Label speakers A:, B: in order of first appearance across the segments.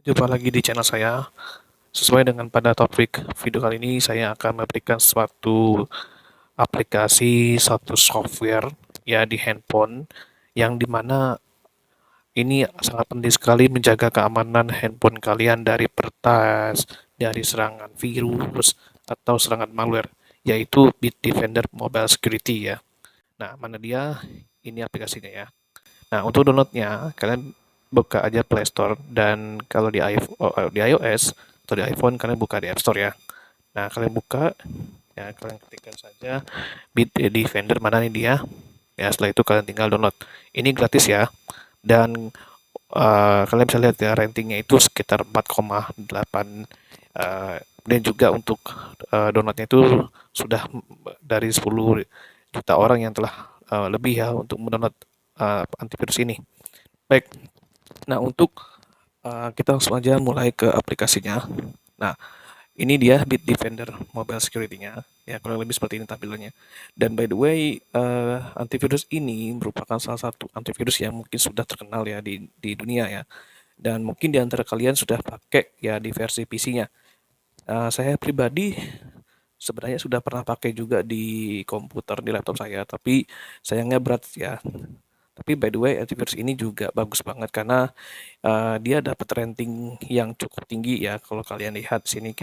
A: Jumpa lagi di channel saya. Sesuai dengan pada topik video kali ini, saya akan memberikan suatu aplikasi, suatu software ya di handphone yang dimana ini sangat penting sekali menjaga keamanan handphone kalian dari peretas, dari serangan virus atau serangan malware, yaitu Bitdefender Mobile Security ya. Nah, mana dia? Ini aplikasinya ya. Nah, untuk downloadnya, kalian buka aja Play Store dan kalau di di iOS atau di iPhone kalian buka di App Store ya. Nah, kalian buka, ya kalian ketikkan saja Bit Defender mana nih dia. Ya, setelah itu kalian tinggal download. Ini gratis ya. Dan kalian bisa lihat ya ratingnya itu sekitar 4,8 dan juga untuk downloadnya itu sudah dari 10 juta orang yang telah lebih ya untuk mendownload antivirus ini. Baik, nah untuk kita langsung aja mulai ke aplikasinya. Nah, ini dia Bitdefender Mobile Security-nya. Ya, kurang lebih seperti ini tampilannya. Dan by the way, antivirus ini merupakan salah satu antivirus yang mungkin sudah terkenal ya di dunia ya. Dan mungkin di antara kalian sudah pakai ya di versi PC-nya. Saya pribadi sebenarnya sudah pernah pakai juga di komputer, di laptop saya, tapi sayangnya berat ya. Tapi by the way, antivirus ini juga bagus banget karena dia dapat rating yang cukup tinggi ya. Kalau kalian lihat sini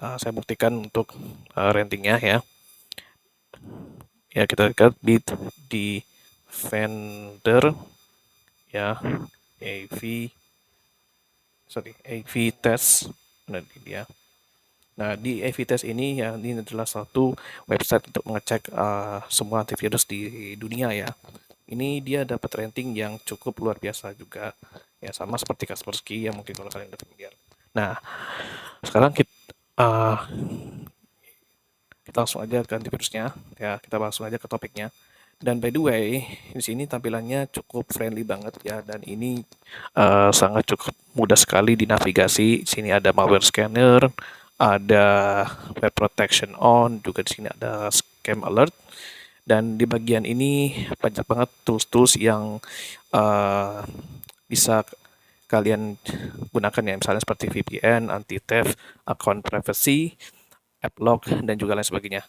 A: saya buktikan untuk ratingnya ya. Ya kita lihat di vendor ya AV AV test. Nah, dia. Nah, di AV test ini ya ini adalah satu website untuk mengecek semua antivirus di dunia ya. Ini dia dapat rating yang cukup luar biasa juga. Ya sama seperti Kaspersky yang mungkin kalau kalian udah familiar. Nah, sekarang kita langsung aja ke antivirusnya. Ya, kita langsung aja ke topiknya. Dan by the way, di sini tampilannya cukup friendly banget ya, dan ini sangat cukup mudah sekali dinavigasi. Di sini ada malware scanner, ada web protection on, juga di sini ada scam alert. Dan di bagian ini banyak banget tools-tools yang uh, bisa kalian gunakan ya, misalnya seperti VPN, anti-theft, account privacy, app lock, dan juga lain sebagainya.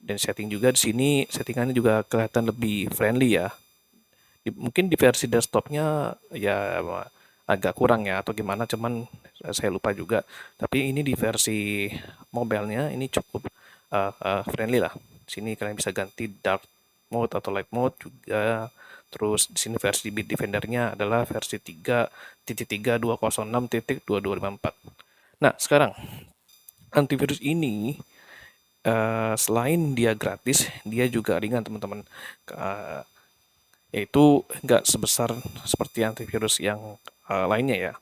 A: Dan setting juga di sini, settingannya juga kelihatan lebih friendly ya. Mungkin di versi desktopnya ya agak kurang ya atau gimana, cuman saya lupa juga. Tapi ini di versi mobilenya ini cukup friendly lah. Di sini kalian bisa ganti dark mode atau light mode juga. Terus di sini versi Bitdefender-nya adalah versi 3.3.206.2254. Nah, sekarang antivirus ini selain dia gratis, dia juga ringan teman-teman. Yaitu nggak sebesar seperti antivirus yang lainnya ya.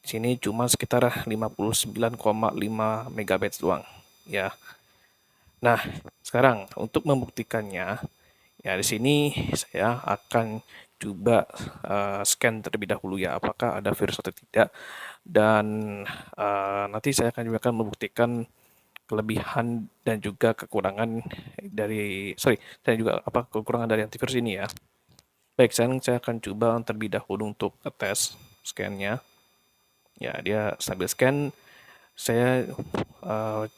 A: Di sini cuma sekitar 59,5 MB doang ya. Nah, sekarang untuk membuktikannya ya di sini saya akan coba scan terlebih dahulu ya apakah ada virus atau tidak, dan nanti saya akan juga membuktikan kelebihan dan juga kekurangan dari saya juga kekurangan dari antivirus ini ya. Baik, sekarang saya akan coba terlebih dahulu untuk tes scan-nya. Ya, dia sambil scan, saya uh,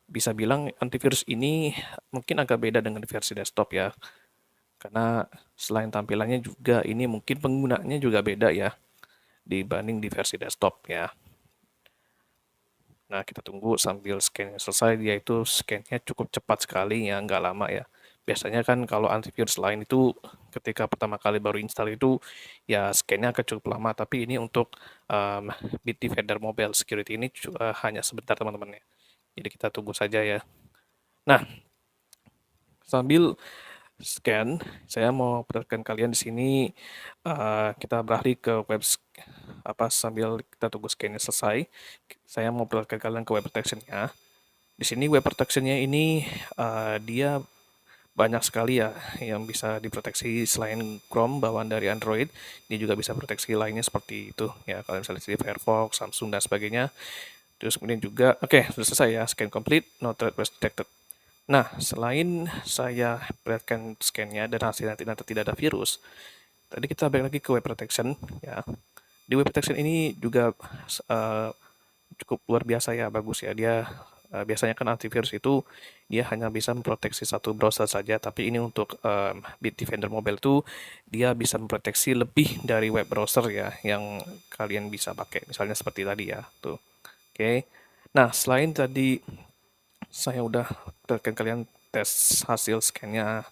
A: bisa bilang antivirus ini mungkin agak beda dengan versi desktop ya. Karena selain tampilannya juga ini mungkin penggunanya juga beda ya dibanding di versi desktop ya. Nah, kita tunggu sambil scan selesai, dia itu scan-nya cukup cepat sekali ya, nggak lama ya. Biasanya kan kalau antivirus lain itu ketika pertama kali baru install itu ya scan-nya akan cukup lama, tapi ini untuk Bitdefender Mobile Security ini hanya sebentar teman-teman ya. Jadi kita tunggu saja ya. Nah, sambil scan, saya mau perlihatkan kalian di sini kita beralih ke sambil kita tunggu scan-nya selesai. Saya mau perlihatkan kalian ke web protection-nya. Di sini web protection-nya ini dia banyak sekali ya yang bisa diproteksi selain Chrome bawaan dari Android. Dia juga bisa proteksi lainnya seperti itu ya. Kalian bisa lihat di Firefox, Samsung dan sebagainya. Terus kemudian juga, oke, sudah selesai ya, scan complete, no threat was detected. Nah, selain saya perlihatkan scan-nya dan hasilnya tidak ada virus, tadi kita balik lagi ke web protection ya. Di web protection ini juga uh, cukup luar biasa ya, bagus ya. Dia biasanya kan antivirus itu dia hanya bisa memproteksi satu browser saja, tapi ini untuk Bitdefender Mobile tuh dia bisa memproteksi lebih dari web browser ya yang kalian bisa pakai. Misalnya seperti tadi ya, tuh. Oke. Nah, selain tadi saya udah berikan kalian tes hasil scan-nya,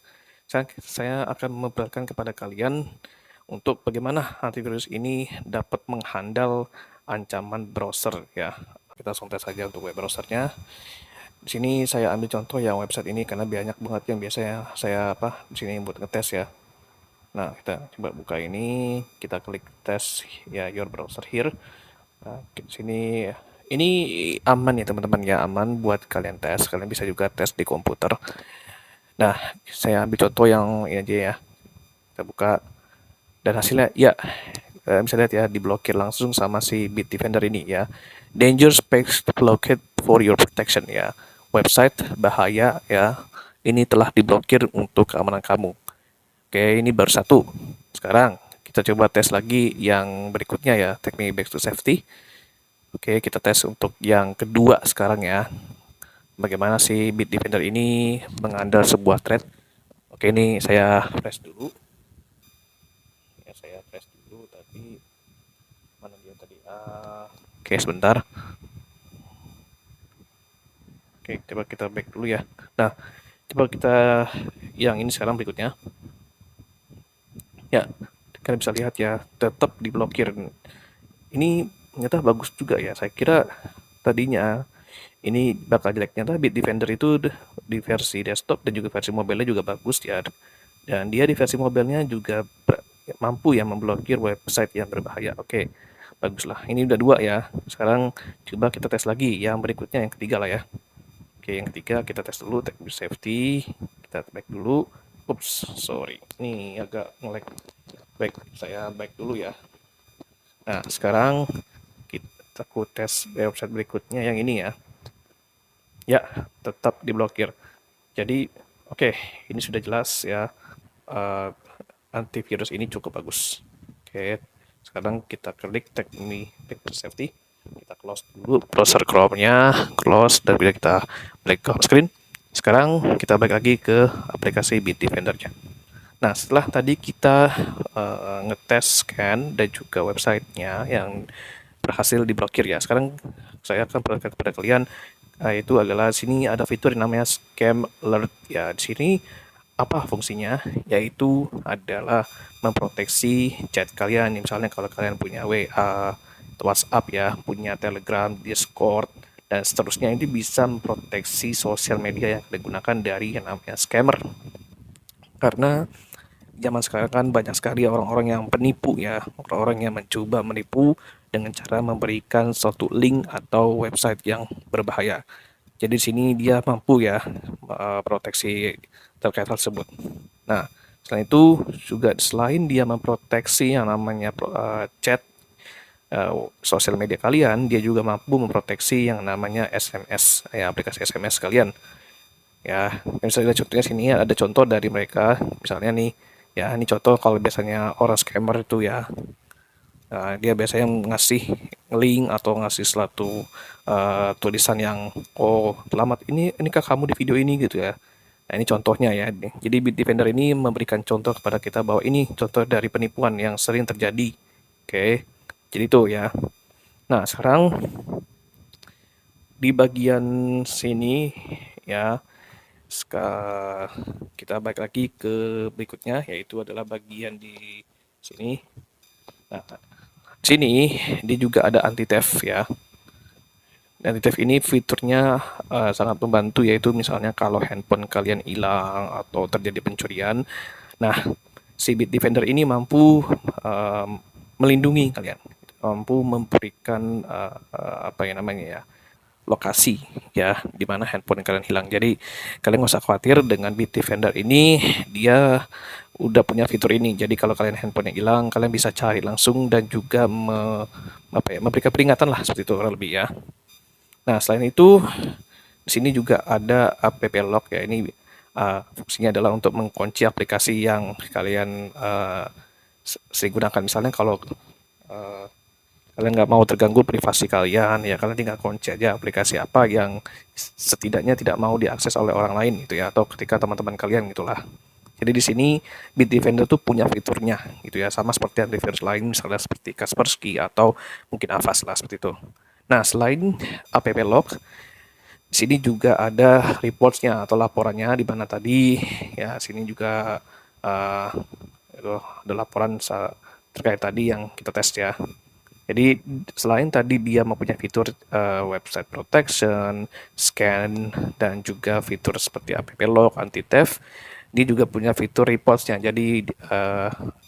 A: saya akan memperlihatkan kepada kalian untuk bagaimana antivirus ini dapat menghandle ancaman browser ya. Kita langsung tes saja untuk web browsernya. Di sini saya ambil contoh yang website ini karena banyak banget yang biasanya saya di sini buat ngetes ya. Nah, kita coba buka ini, kita klik tes ya your browser here. Nah, di sini ini aman ya teman-teman ya, aman buat kalian tes. Kalian bisa juga tes di komputer. Nah, saya ambil contoh yang ini aja ya. Kita buka dan hasilnya ya bisa lihat ya diblokir langsung sama si Bitdefender ini ya. Danger space blocked for your protection ya. Website bahaya ya. Ini telah diblokir untuk keamanan kamu. Oke, ini baru satu. Sekarang kita coba tes lagi yang berikutnya ya. Take me back to safety. Oke, kita tes untuk yang kedua sekarang ya. Bagaimana si Bitdefender ini mengandal sebuah thread. Oke, ini saya refresh dulu. Ya, saya refresh dulu tadi. Mana dia tadi? Oke, sebentar. Oke, coba kita back dulu ya. Nah, coba kita yang ini sekarang berikutnya. Ya, kalian bisa lihat ya, tetap diblokir. Ini ternyata bagus juga ya. Saya kira tadinya ini bakal jelek. Ternyata Bitdefender itu di versi desktop dan juga versi mobilenya juga bagus ya. Dan dia di versi mobilenya juga mampu ya memblokir website yang berbahaya. Oke, baguslah. Ini udah dua ya. Sekarang coba kita tes lagi yang berikutnya, yang ketiga lah ya. Oke, yang ketiga kita tes dulu take safety. Kita back dulu. Ups, sorry. Ini agak nge-lag. Baik, saya back dulu ya. Nah, sekarang kita tes website berikutnya yang ini ya. Ya, tetap diblokir. Jadi, oke, ini sudah jelas ya. Antivirus ini cukup bagus. Oke, sekarang kita klik take me back to safety. Kita close dulu browser Chrome-nya, close, dan kita balik ke home screen. Sekarang kita balik lagi ke aplikasi Bitdefender-nya. Nah, setelah tadi kita ngetes scan dan juga websitenya yang berhasil diblokir ya. Sekarang saya akan perlihatkan kepada kalian itu adalah sini ada fitur yang namanya scam alert ya. Di sini apa fungsinya? Yaitu adalah memproteksi chat kalian. Misalnya kalau kalian punya WA, WhatsApp ya, punya Telegram, Discord, dan seterusnya, ini bisa memproteksi sosial media yang digunakan dari yang namanya scammer. Karena zaman sekarang kan banyak sekali orang-orang yang penipu ya, orang-orang yang mencoba menipu dengan cara memberikan suatu link atau website yang berbahaya. Jadi di sini dia mampu ya proteksi terkait hal tersebut. Nah, selain itu juga selain dia memproteksi yang namanya chat sosial media kalian, dia juga mampu memproteksi yang namanya SMS, ya aplikasi SMS kalian. Ya, misalnya contohnya sini ada contoh dari mereka, misalnya nih, ya ini contoh kalau biasanya orang scammer itu ya, dia biasanya ngasih link atau ngasih suatu tulisan yang selamat inikah kamu di video ini gitu ya. Nah, ini contohnya ya. Jadi Bitdefender ini memberikan contoh kepada kita bahwa ini contoh dari penipuan yang sering terjadi. Oke. Jadi itu ya. Nah, sekarang di bagian sini ya, kita balik lagi ke berikutnya, yaitu adalah bagian di sini. Nah, sini dia juga ada anti theft ya. Anti theft ini fiturnya sangat membantu, yaitu misalnya kalau handphone kalian hilang atau terjadi pencurian, nah si Bitdefender ini mampu melindungi kalian, mampu memberikan apa yang namanya ya, lokasi ya di mana handphone kalian hilang. Jadi kalian nggak usah khawatir, dengan Bitdefender ini dia udah punya fitur ini. Jadi kalau kalian handphone yang hilang, kalian bisa cari langsung dan juga memberikan peringatan lah, seperti itu lebih ya. Nah, selain itu di sini juga ada app lock ya. Ini fungsinya adalah untuk mengunci aplikasi yang kalian sering gunakan. Misalnya kalau kalian nggak mau terganggu privasi kalian, ya kalian tinggal kunci aja aplikasi apa yang setidaknya tidak mau diakses oleh orang lain gitu ya, atau ketika teman-teman kalian gitulah. Jadi di sini Bitdefender tuh punya fiturnya gitu ya, sama seperti antivirus lain misalnya seperti Kaspersky atau mungkin Avast lah seperti itu. Nah, selain app lock, di sini juga ada reports-nya atau laporannya, di mana tadi ya sini juga uh, itu ada laporan terkait tadi yang kita tes ya. Jadi selain tadi dia mempunyai fitur website protection, scan, dan juga fitur seperti app lock, anti-theft, dia juga punya fitur reports-nya. Jadi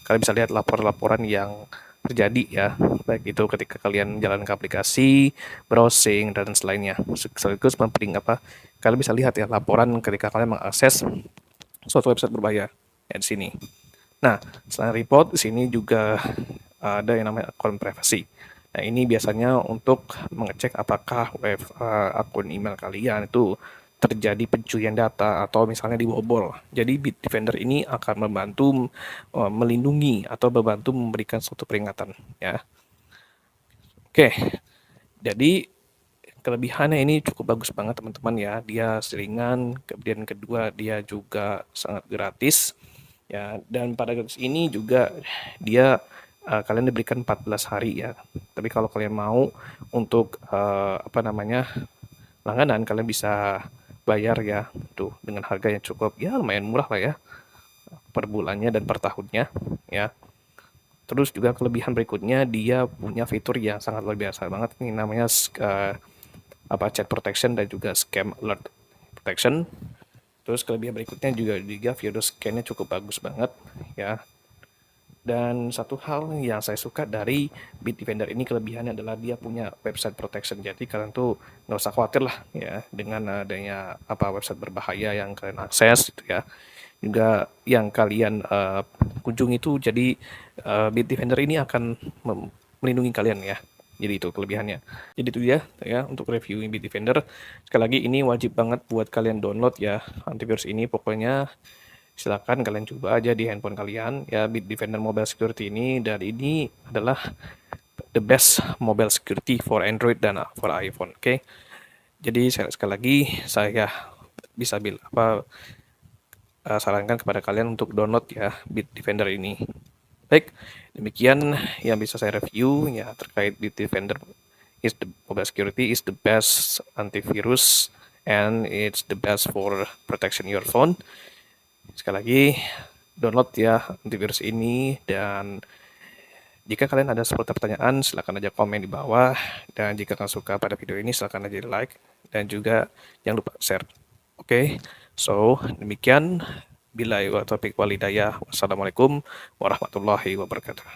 A: kalian bisa lihat laporan-laporan yang terjadi ya, baik itu ketika kalian jalan ke aplikasi, browsing, dan selainnya. Sekaligus kalian bisa lihat ya laporan ketika kalian mengakses suatu website berbahaya ya di sini. Nah, selain report, di sini juga ada yang namanya akun privasi. Nah, ini biasanya untuk mengecek apakah akun email kalian itu terjadi pencurian data atau misalnya dibobol. Jadi Bitdefender ini akan membantu melindungi atau membantu memberikan suatu peringatan ya. Oke. Jadi kelebihannya ini cukup bagus banget teman-teman ya. Dia ringan, kemudian kedua dia juga sangat gratis. Ya, dan pada gratis ini juga dia kalian diberikan 14 hari ya. Tapi kalau kalian mau untuk langganan, kalian bisa bayar ya tuh dengan harga yang cukup ya lumayan murah lah ya per bulannya dan per tahunnya ya. Terus juga kelebihan berikutnya dia punya fitur yang sangat luar biasa banget ini namanya chat protection dan juga scam alert protection. Terus kelebihan berikutnya juga virus scan-nya cukup bagus banget ya. Dan satu hal yang saya suka dari Bitdefender ini kelebihannya adalah dia punya website protection. Jadi kalian tuh nggak usah khawatir lah ya dengan adanya website berbahaya yang kalian akses gitu ya. Juga yang kalian kunjungi itu jadi Bitdefender ini akan melindungi kalian ya. Jadi itu kelebihannya. Jadi itu ya untuk review Bitdefender. Sekali lagi ini wajib banget buat kalian download ya antivirus ini. Pokoknya silakan kalian coba aja di handphone kalian ya Bitdefender Mobile Security ini, dan ini adalah the best mobile security for Android dan for iPhone. Oke. Jadi sekali lagi saya bisa sarankan kepada kalian untuk download ya Bitdefender ini. Baik, demikian yang bisa saya review ya terkait Bitdefender mobile security is the best antivirus and it's the best for protection your phone. Sekali lagi download ya antivirus ini, dan jika kalian ada seperti pertanyaan silahkan aja komen di bawah, dan jika kalian suka pada video ini silahkan aja di like dan juga jangan lupa share. Oke, so demikian. Billahi wa taufiq walhidayah. Wassalamualaikum warahmatullahi wabarakatuh.